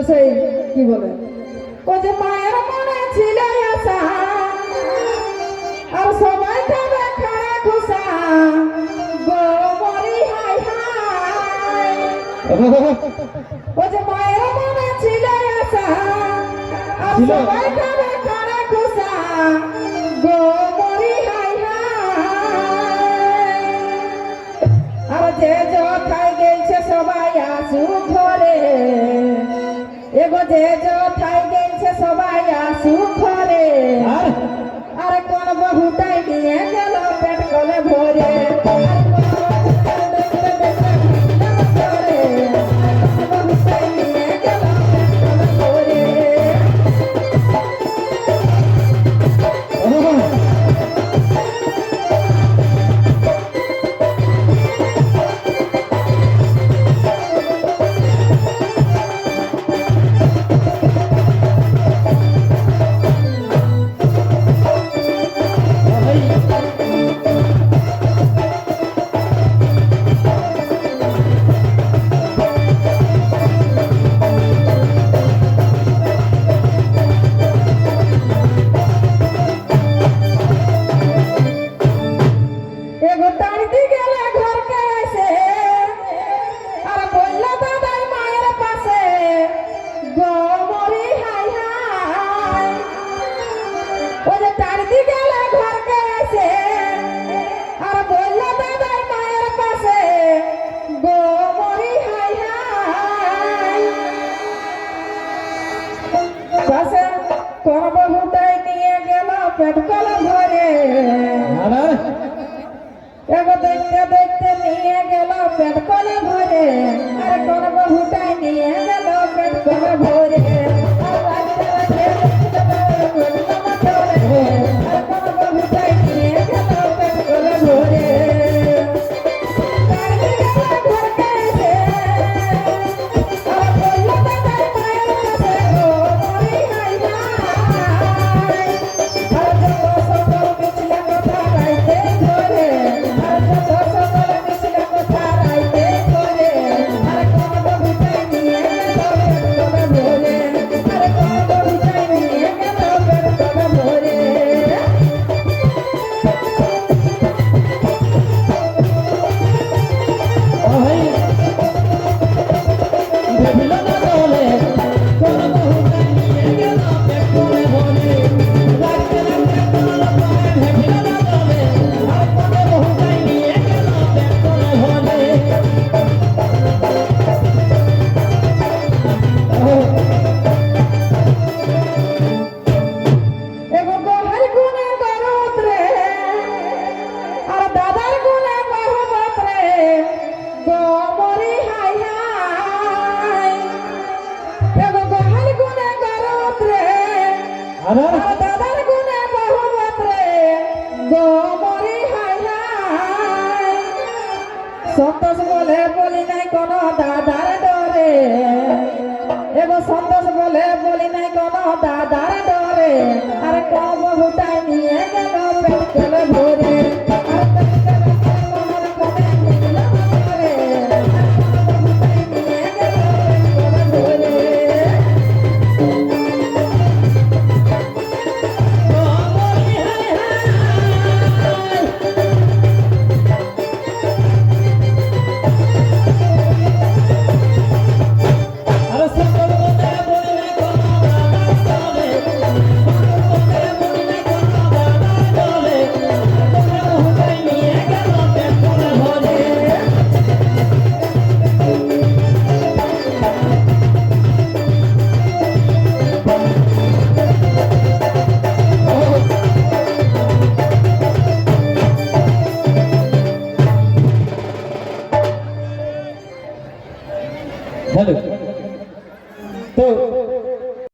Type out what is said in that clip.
সেই কি বলে ও যে মায়ের মনে ছিল আশা আর সবাই খাবে খাড়া খুশা গো মরি হাই হাই ও যে মায়ের মনে ছিল আশা আর সবাই খাবে খাড়া খুশা গো মরি হাই হাই আর যে যথায় গেছে সবাই আসু ঘরে এগো যে যথায় গেছে সবাই আসু ঘরে আরে কোন বহুটাই নিয়ে গেল পেট কলে ভরে বহুটাই নিয়ে গেল পেট কলে ভরে এগো দেখতে দেখতে নিয়ে গেল পেট কলে ভরে আর কোন বহুটাই নিয়ে গেল পেট কলে ভরে আর কোন বহুটাই নিয়ে গেল পেট কলে ভরে দাদার গুনে বহু বাপরে গো মরি হাই হাই সন্তোষ বলে বলি নাই কোন দাদার ডরে এগো সন্তোষ বলে বলি নাই কোন দাদার ডরে আর কোন বহুটাই নিয়ে গেল পেট কলে ভরে हेलो तो